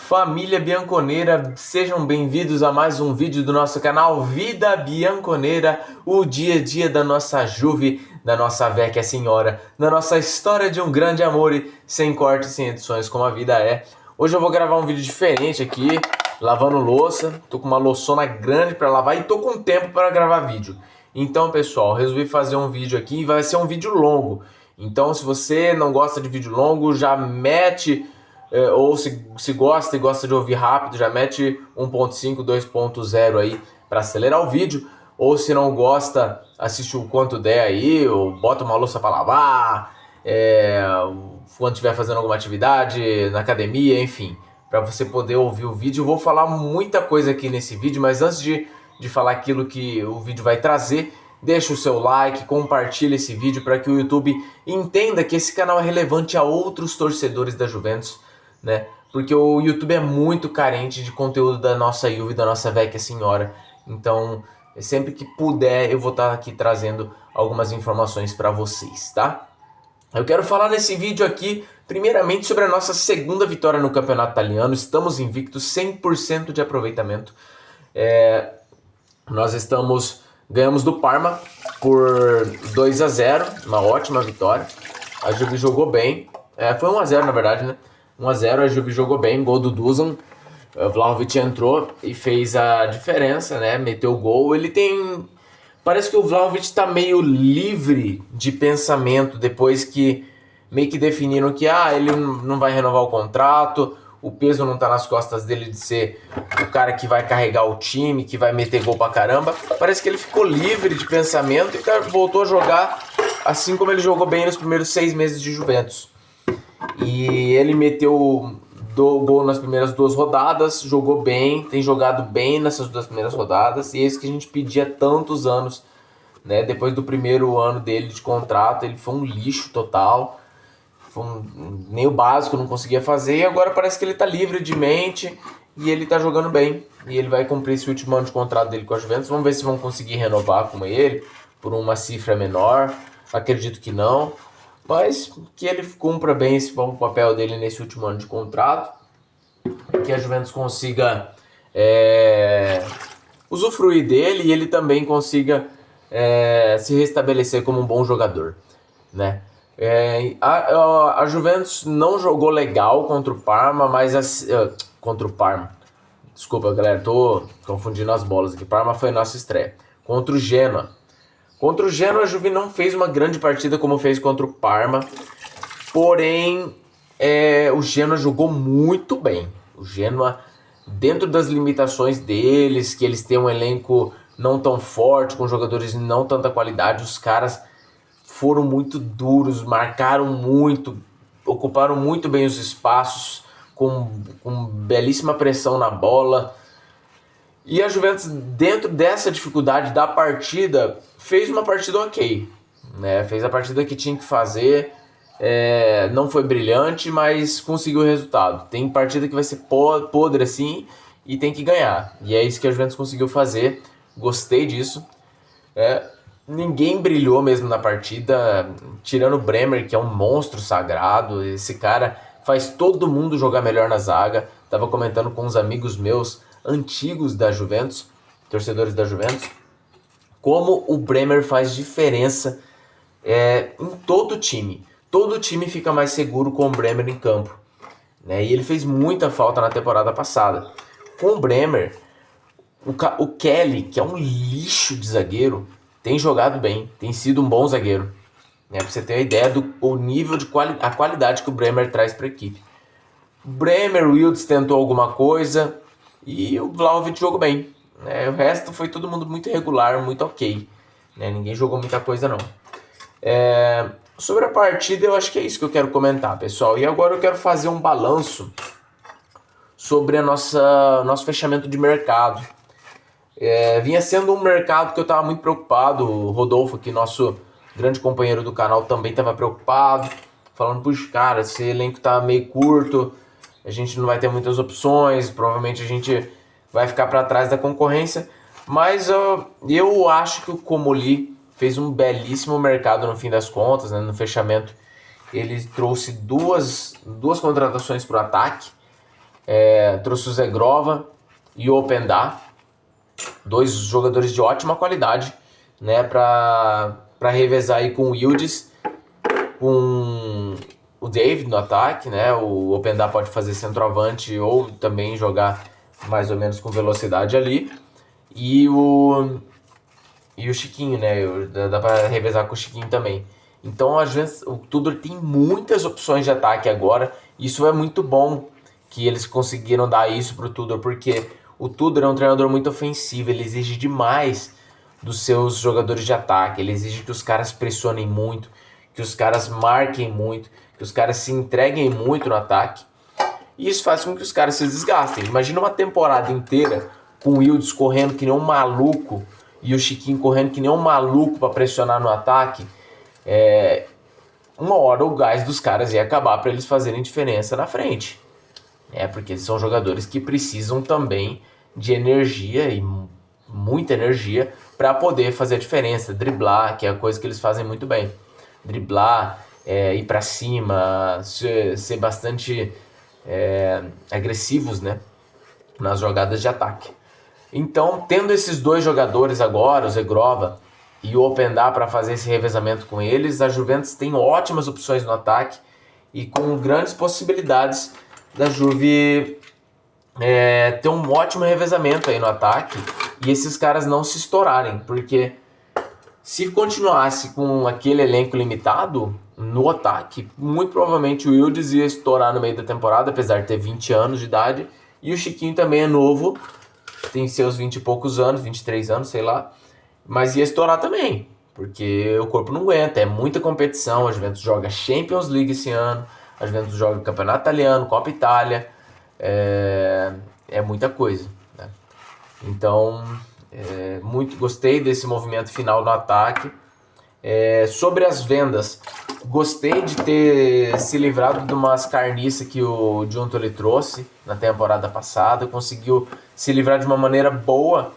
Família Bianconeira, sejam bem-vindos a mais um vídeo do nosso canal Vida Bianconeira, o dia a dia da nossa Juve, da nossa Vecchia Senhora, da nossa história de um grande amor e sem cortes, sem edições, como a vida é. Hoje eu vou gravar um vídeo diferente aqui, lavando louça, tô com uma louçona grande para lavar e tô com tempo para gravar vídeo. Então, pessoal, resolvi fazer um vídeo aqui e vai ser um vídeo longo. Então, se você não gosta de vídeo longo, já mete... ou se gosta e gosta de ouvir rápido, já mete 1.5, 2.0 aí para acelerar o vídeo. Ou se não gosta, assiste o quanto der aí, ou bota uma louça para lavar, quando estiver fazendo alguma atividade, na academia, enfim, para você poder ouvir o vídeo. Eu vou falar muita coisa aqui nesse vídeo, mas antes de falar aquilo que o vídeo vai trazer, deixa o seu like, compartilha esse vídeo para que o YouTube entenda que esse canal é relevante a outros torcedores da Juventus, né? Porque o YouTube é muito carente de conteúdo da nossa Juve, da nossa Vecchia Senhora. Então, sempre que puder, eu vou estar aqui trazendo algumas informações para vocês, tá? Eu quero falar nesse vídeo aqui, primeiramente, sobre a nossa segunda vitória no Campeonato Italiano. Estamos invictos, 100% de aproveitamento. Ganhamos do Parma por 2-0, uma ótima vitória. A Juve jogou bem, foi 1-0 na verdade, né? 1-0, a Juve jogou bem, gol do Dusan. O Vlahovic entrou e fez a diferença, né? Meteu o gol. Parece que o Vlahovic tá meio livre de pensamento depois que meio que definiram que ele não vai renovar o contrato, o peso não tá nas costas dele de ser o cara que vai carregar o time, que vai meter gol pra caramba. Parece que ele ficou livre de pensamento e voltou a jogar assim como ele jogou bem nos primeiros 6 meses de Juventus. E ele meteu gol nas primeiras 2 rodadas, jogou bem, tem jogado bem nessas 2 primeiras rodadas, e é isso que a gente pedia há tantos anos, né? Depois do primeiro ano dele de contrato, ele foi um lixo total, nem o básico não conseguia fazer, e agora parece que ele tá livre de mente, e ele tá jogando bem, e ele vai cumprir esse último ano de contrato dele com a Juventus. Vamos ver se vão conseguir renovar com ele, por uma cifra menor, acredito que não. Mas que ele cumpra bem esse papel dele nesse último ano de contrato, que a Juventus consiga usufruir dele e ele também consiga se restabelecer como um bom jogador, né? A Juventus não jogou legal contra o Parma, mas contra o Parma. Desculpa, galera, tô confundindo as bolas aqui. Parma foi nossa estreia. Contra o Genoa. Contra o Genoa, a Juve não fez uma grande partida como fez contra o Parma, porém o Genoa jogou muito bem. O Genoa, dentro das limitações deles, que eles têm um elenco não tão forte, com jogadores de não tanta qualidade, os caras foram muito duros, marcaram muito, ocuparam muito bem os espaços, com belíssima pressão na bola. E a Juventus, dentro dessa dificuldade da partida, fez uma partida ok, né? Fez a partida que tinha que fazer, não foi brilhante, mas conseguiu o resultado. Tem partida que vai ser podre assim e tem que ganhar. E é isso que a Juventus conseguiu fazer, gostei disso. Ninguém brilhou mesmo na partida, tirando o Bremer, que é um monstro sagrado. Esse cara faz todo mundo jogar melhor na zaga. Tava comentando com uns amigos meus antigos da Juventus, torcedores da Juventus, como o Bremer faz diferença em todo time. Todo time fica mais seguro com o Bremer em campo, né? E ele fez muita falta na temporada passada. Com o Bremer, o Kelly, que é um lixo de zagueiro, tem jogado bem, tem sido um bom zagueiro, né? Pra você ter a ideia do nível a qualidade que o Bremer traz para a equipe. Bremer, Wilds tentou alguma coisa e o Vlahovic jogou bem, né? O resto foi todo mundo muito irregular, muito ok, né? Ninguém jogou muita coisa não. Sobre a partida, eu acho que é isso que eu quero comentar, pessoal. E agora eu quero fazer um balanço sobre nosso fechamento de mercado. Vinha sendo um mercado que eu estava muito preocupado. O Rodolfo, aqui, nosso grande companheiro do canal, também estava preocupado, falando, puxa, cara, esse elenco tá meio curto, a gente não vai ter muitas opções, provavelmente a gente vai ficar para trás da concorrência. Mas eu acho que o Comolli fez um belíssimo mercado no fim das contas, né? No fechamento ele trouxe duas contratações para o ataque, trouxe o Zegrova e o Openda, dois jogadores de ótima qualidade, né, para revezar aí com o Yildiz, com o David no ataque, né? O Openda pode fazer centroavante ou também jogar mais ou menos com velocidade ali. E o Chiquinho, né? Dá para revezar com o Chiquinho também. Então, às vezes, o Tudor tem muitas opções de ataque agora. Isso é muito bom que eles conseguiram dar isso pro Tudor, porque o Tudor é um treinador muito ofensivo, ele exige demais dos seus jogadores de ataque, ele exige que os caras pressionem muito, que os caras marquem muito, que os caras se entreguem muito no ataque. E isso faz com que os caras se desgastem. Imagina uma temporada inteira com o Yildiz correndo que nem um maluco e o Chiquinho correndo que nem um maluco para pressionar no ataque. Uma hora o gás dos caras ia acabar para eles fazerem diferença na frente. Porque eles são jogadores que precisam também de energia e muita energia para poder fazer a diferença, driblar, que é a coisa que eles fazem muito bem. Driblar, ir para cima, ser bastante agressivos, né, nas jogadas de ataque. Então, tendo esses dois jogadores agora, o Zegrova e o Openda, para fazer esse revezamento com eles, a Juventus tem ótimas opções no ataque e com grandes possibilidades da Juve ter um ótimo revezamento aí no ataque e esses caras não se estourarem, porque se continuasse com aquele elenco limitado no ataque, muito provavelmente o Yildiz ia estourar no meio da temporada, apesar de ter 20 anos de idade, e o Chiquinho também é novo, tem seus 20 e poucos anos, 23 anos, sei lá, mas ia estourar também, porque o corpo não aguenta, é muita competição, a Juventus joga Champions League esse ano, a Juventus joga Campeonato Italiano, Copa Itália, é muita coisa, né? Então, gostei desse movimento final no ataque. Sobre as vendas, gostei de ter se livrado de umas carniças que o Giuntoli trouxe na temporada passada, conseguiu se livrar de uma maneira boa,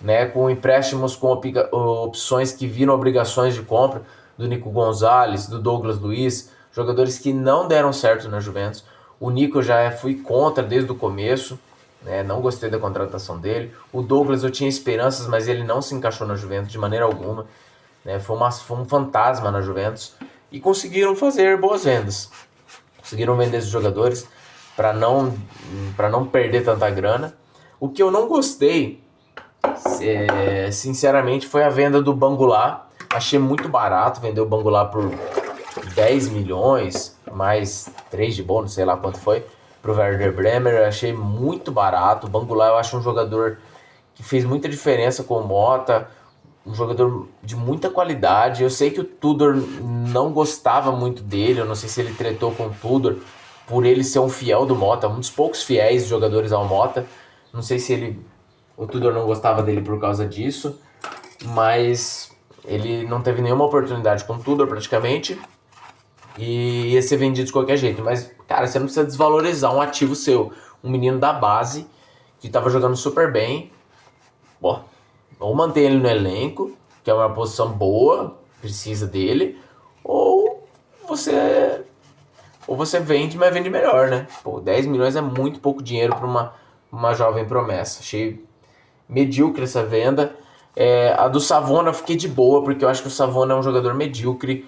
né, com empréstimos com opções que viram obrigações de compra, do Nico Gonzalez, do Douglas Luiz, jogadores que não deram certo na Juventus. O Nico já fui contra desde o começo, né, não gostei da contratação dele. O Douglas eu tinha esperanças, mas ele não se encaixou na Juventus de maneira alguma, né, foi um fantasma na Juventus. E conseguiram fazer boas vendas, conseguiram vender esses jogadores para não perder tanta grana. O que eu não gostei, sinceramente, foi a venda do Banguela. Achei muito barato vender o Banguela por 10 milhões, mais 3 de bônus, sei lá quanto foi, pro Werder Bremen. Eu achei muito barato. O Banguela eu acho um jogador que fez muita diferença com o Mota, um jogador de muita qualidade. Eu sei que o Tudor não gostava muito dele, eu não sei se ele tretou com o Tudor por ele ser um fiel do Mota, um dos poucos fiéis jogadores ao Mota. Não sei se o Tudor não gostava dele por causa disso, mas ele não teve nenhuma oportunidade com o Tudor praticamente e ia ser vendido de qualquer jeito. Mas, cara, você não precisa desvalorizar um ativo seu, um menino da base que estava jogando super bem. Bom, ou mantém ele no elenco, que é uma posição boa, precisa dele, ou você vende, mas vende melhor, né? 10 milhões é muito pouco dinheiro para uma jovem promessa. Achei medíocre essa venda. A do Savona eu fiquei de boa, porque eu acho que o Savona é um jogador medíocre,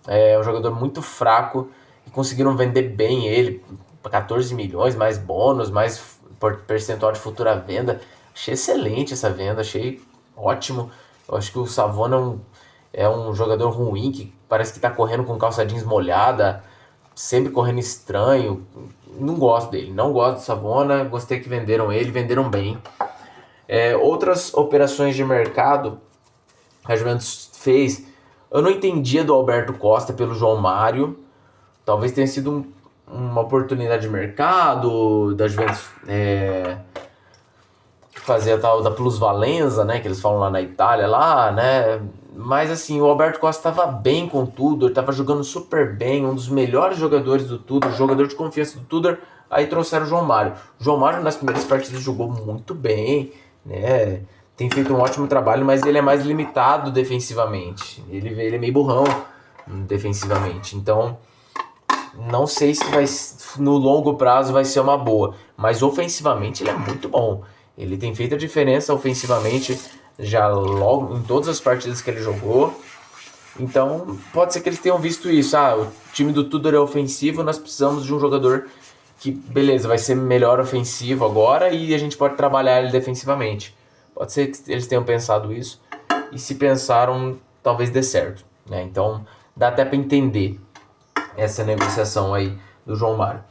é um jogador muito fraco, e conseguiram vender bem ele, 14 milhões, mais bônus, mais percentual de futura venda. Achei excelente essa venda, achei ótimo. Eu acho que o Savona é um jogador ruim, que parece que tá correndo com calça jeans molhada, sempre correndo estranho. Não gosto dele, não gosto do Savona. Gostei que venderam ele, venderam bem. Outras operações de mercado que a Juventus fez, eu não entendia do Alberto Costa pelo João Mário. Talvez tenha sido uma oportunidade de mercado da Juventus fazer a tal da plusvalenza, né, que eles falam lá na Itália, lá, né, mas assim, o Alberto Costa estava bem com o Tudor, estava jogando super bem, um dos melhores jogadores do Tudor, jogador de confiança do Tudor. Aí trouxeram o João Mário. O João Mário nas primeiras partidas jogou muito bem, né, tem feito um ótimo trabalho, mas ele é mais limitado defensivamente, ele é meio burrão defensivamente, então não sei se vai, no longo prazo vai ser uma boa, mas ofensivamente ele é muito bom. Ele tem feito a diferença ofensivamente já logo em todas as partidas que ele jogou. Então, pode ser que eles tenham visto isso. O time do Tudor é ofensivo, nós precisamos de um jogador que, beleza, vai ser melhor ofensivo agora e a gente pode trabalhar ele defensivamente. Pode ser que eles tenham pensado isso e se pensaram, talvez dê certo, né? Então, dá até para entender essa negociação aí do João Mário.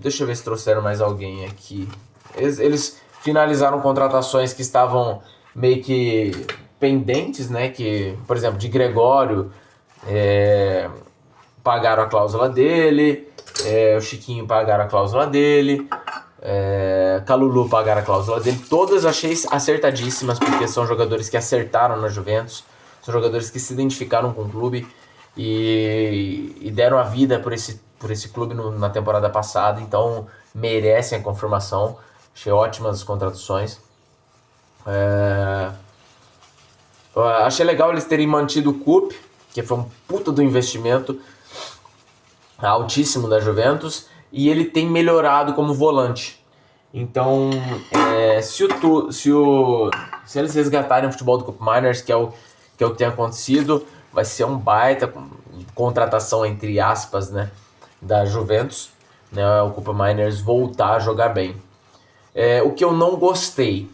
Deixa eu ver se trouxeram mais alguém aqui. Eles finalizaram contratações que estavam meio que pendentes, né? Que, por exemplo, de Gregório, pagaram a cláusula dele, o Chiquinho pagaram a cláusula dele, Kalulu pagaram a cláusula dele. Todas achei acertadíssimas, porque são jogadores que acertaram na Juventus, são jogadores que se identificaram com o clube e deram a vida por esse clube na temporada passada, então merecem a confirmação. Achei ótimas as contratações. Achei legal eles terem mantido o Coupe, que foi um puta do investimento altíssimo da Juventus, e ele tem melhorado como volante. Então, se eles resgatarem o futebol do Cup Miners, que é o que tem acontecido, vai ser um baita contratação, entre aspas, né, da Juventus, né, o Cup Miners voltar a jogar bem. O que eu não gostei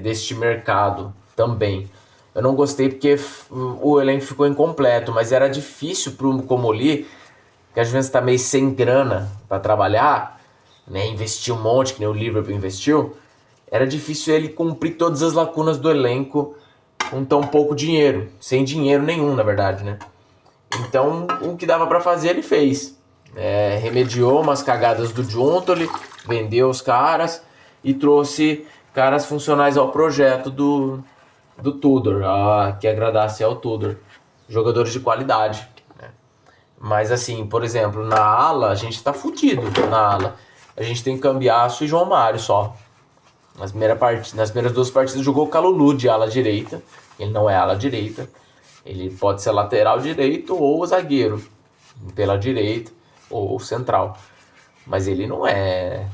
deste mercado também, eu não gostei porque o elenco ficou incompleto, mas era difícil para o Comoli, que a Juventus está meio sem grana para trabalhar, né, investiu um monte, que nem o Liverpool investiu, era difícil ele cumprir todas as lacunas do elenco com tão pouco dinheiro, sem dinheiro nenhum, na verdade, né? Então, o que dava para fazer, ele fez. Remediou umas cagadas do Giuntoli, vendeu os caras e trouxe caras funcionais ao projeto do Tudor, que agradasse ao Tudor. Jogadores de qualidade, né? Mas assim, por exemplo, na ala, a gente tá fudido na ala. A gente tem Cambiasso e João Mário só. Nas primeiras duas partidas jogou o Kalulu de ala direita. Ele não é ala direita. Ele pode ser lateral direito ou zagueiro pela direita ou central. Mas ele não é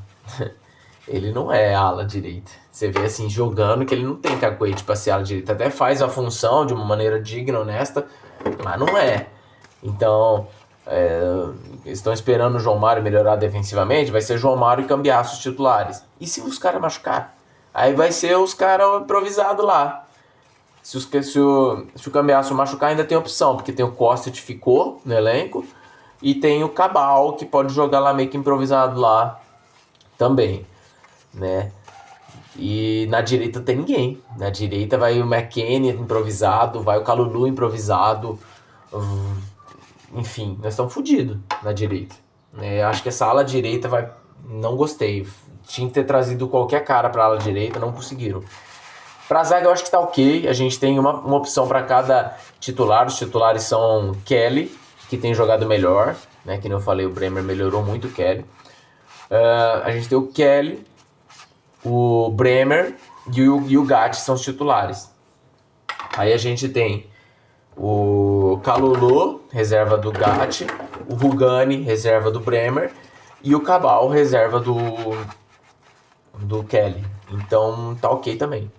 ele não é ala direita. Você vê assim jogando que ele não tem cacuete para ser ala direita. Até faz a função de uma maneira digna, honesta, mas não é. Então, estão esperando o João Mário melhorar defensivamente, vai ser João Mário e Cambiasso os titulares. E se os caras machucar? Aí vai ser os caras improvisados lá. Se o Cambiasso machucar, ainda tem opção, porque tem o Costa que ficou no elenco e tem o Cabal, que pode jogar lá meio que improvisado lá também, né? E na direita tem ninguém. Na direita vai o McKennie improvisado, vai o Kalulu improvisado. Enfim, nós estamos fodidos na direita. Acho que essa ala direita vai... Não gostei. Tinha que ter trazido qualquer cara para a ala direita, não conseguiram. Para a zaga eu acho que tá ok. A gente tem uma opção para cada titular. Os titulares são Kelly, que tem jogado melhor, né? Que nem eu falei, o Bremer melhorou muito o Kelly. A gente tem o Kelly, o Bremer e o Gatti são os titulares. Aí a gente tem o Kalulu, reserva do Gatti, o Rugani, reserva do Bremer, e o Cabal, reserva do Kelly. Então tá ok também.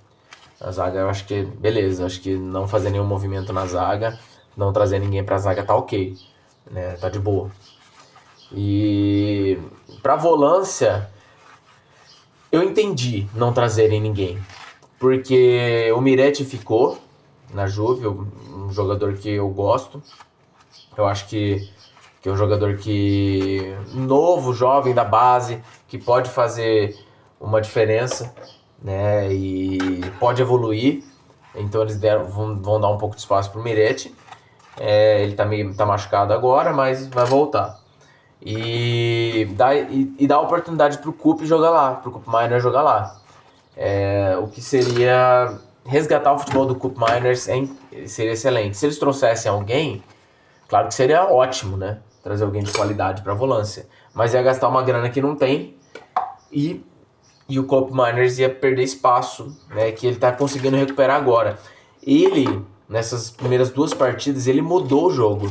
A zaga eu acho que beleza, acho que não fazer nenhum movimento na zaga, não trazer ninguém pra zaga tá ok, né? Tá de boa. E pra volância, eu entendi não trazerem ninguém, porque o Miretti ficou na Juve, um jogador que eu gosto. Eu acho que é um jogador que novo, jovem da base, que pode fazer uma diferença, né? E pode evoluir. Então eles vão dar um pouco de espaço pro Miretti. Ele tá machucado agora, mas vai voltar. E dá oportunidade pro Coupe jogar lá, pro Cup Miners jogar lá. O que seria resgatar o futebol do Cup Miners seria excelente. Se eles trouxessem alguém, claro que seria ótimo, né? Trazer alguém de qualidade pra volância. Mas ia gastar uma grana que não tem e o Cup Miners ia perder espaço, né? Que ele tá conseguindo recuperar agora. Ele, nessas primeiras duas partidas, ele mudou o jogo.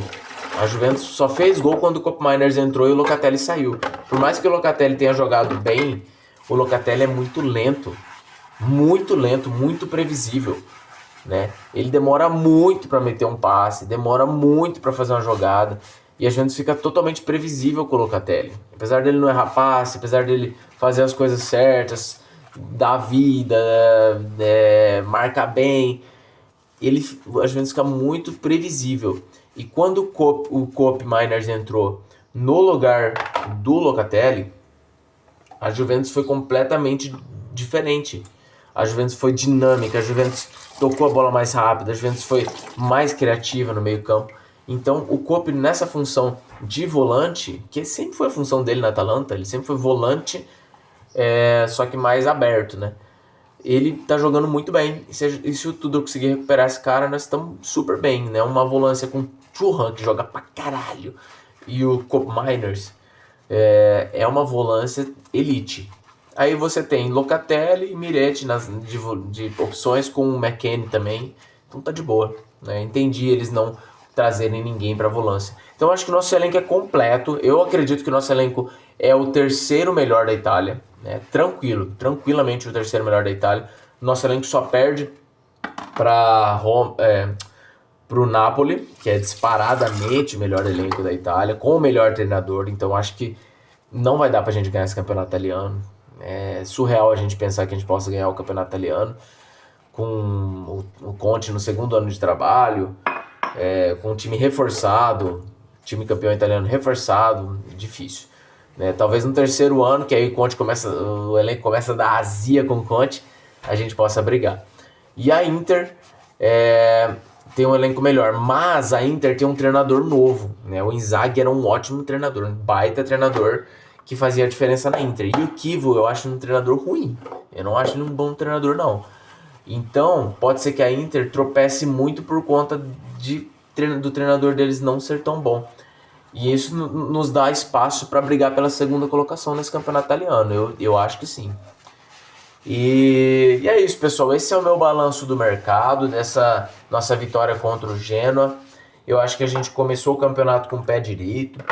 A Juventus só fez gol quando o Koop Meiners entrou e o Locatelli saiu. Por mais que o Locatelli tenha jogado bem, o Locatelli é muito lento, muito previsível, né? Ele demora muito para meter um passe, demora muito para fazer uma jogada, e a Juventus fica totalmente previsível com o Locatelli. Apesar dele não errar passe, apesar dele fazer as coisas certas, dar vida, marcar bem, a Juventus fica muito previsível. E quando o Koop Meiners entrou no lugar do Locatelli, a Juventus foi completamente diferente. A Juventus foi dinâmica, a Juventus tocou a bola mais rápido, a Juventus foi mais criativa no meio campo. Então o Koop nessa função de volante, que sempre foi a função dele na Atalanta, ele sempre foi volante, só que mais aberto, né? Ele tá jogando muito bem. E se o Tudor conseguir recuperar esse cara, nós estamos super bem, né? Uma volância com Thuram, que joga pra caralho, e o Koop Meiners é uma volância elite. Aí você tem Locatelli e Miretti de opções, com o McKennie também. Então tá de boa, né? Entendi eles não trazerem ninguém pra volância. Então acho que o nosso elenco é completo. Eu acredito que o nosso elenco é o terceiro melhor da Itália, né? Tranquilamente o terceiro melhor da Itália. Nosso elenco só perde para pro Napoli, que é disparadamente o melhor elenco da Itália, com o melhor treinador. Então acho que não vai dar pra gente ganhar esse campeonato italiano. É surreal a gente pensar que a gente possa ganhar o campeonato italiano com o Conte no segundo ano de trabalho, com um time reforçado, time campeão italiano reforçado, difícil, né? Talvez no terceiro ano, que aí o elenco começa a dar azia com o Conte, a gente possa brigar. E a Inter tem um elenco melhor, mas a Inter tem um treinador novo, né? O Inzaghi era um ótimo treinador, um baita treinador que fazia a diferença na Inter. E o Chievo eu acho um treinador ruim, eu não acho ele um bom treinador não. Então pode ser que a Inter tropece muito por conta do treinador deles não ser tão bom. E isso nos dá espaço para brigar pela segunda colocação nesse campeonato italiano, eu acho que sim. E é isso, pessoal. Esse é o meu balanço do mercado, dessa nossa vitória contra o Genoa. Eu acho que a gente começou o campeonato com o pé direito.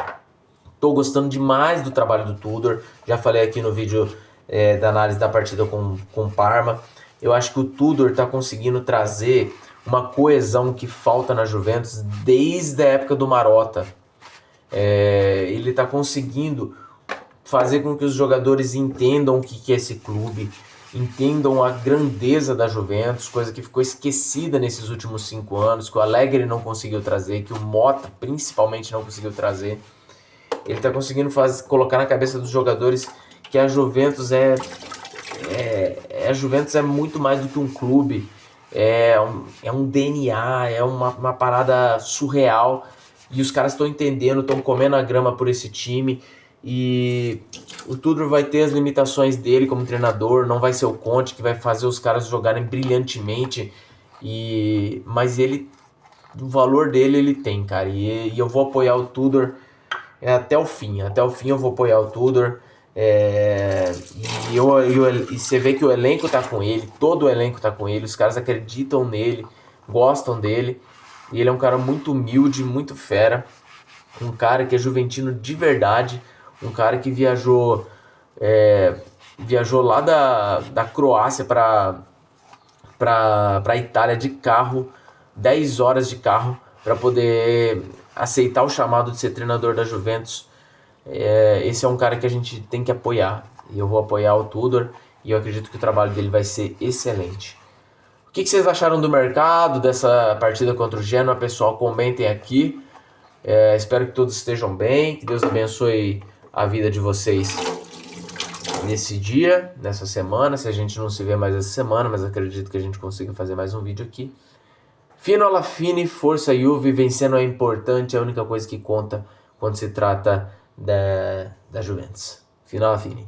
Tô gostando demais do trabalho do Tudor. Já falei aqui no vídeo da análise da partida com o Parma. Eu acho que o Tudor tá conseguindo trazer uma coesão que falta na Juventus desde a época do Marotta. Ele tá conseguindo fazer com que os jogadores entendam o que é esse clube, entendam a grandeza da Juventus, coisa que ficou esquecida nesses últimos 5 anos, que o Allegri não conseguiu trazer, que o Motta principalmente não conseguiu trazer. Ele está conseguindo colocar na cabeça dos jogadores que a Juventus a Juventus é muito mais do que um clube, é um DNA, é uma parada surreal, e os caras estão entendendo, estão comendo a grama por esse time. E o Tudor vai ter as limitações dele como treinador, não vai ser o Conte que vai fazer os caras jogarem brilhantemente, mas o valor dele ele tem, cara, e eu vou apoiar o Tudor até o fim eu vou apoiar o Tudor, e você vê que o elenco tá com ele, todo o elenco tá com ele, os caras acreditam nele, gostam dele, e ele é um cara muito humilde, muito fera, um cara que é juventino de verdade, um cara que viajou lá da Croácia para a Itália de carro, 10 horas de carro, para poder aceitar o chamado de ser treinador da Juventus. Esse é um cara que a gente tem que apoiar, e eu vou apoiar o Tudor, e eu acredito que o trabalho dele vai ser excelente. O que vocês acharam do mercado, dessa partida contra o Genoa, pessoal? Comentem aqui. Espero que todos estejam bem, que Deus abençoe a vida de vocês nesse dia, nessa semana. Se a gente não se vê mais essa semana, mas acredito que a gente consiga fazer mais um vídeo aqui. Fino alla fine, força Juve, vencendo é importante, é a única coisa que conta quando se trata da Juventus. Fino alla fine.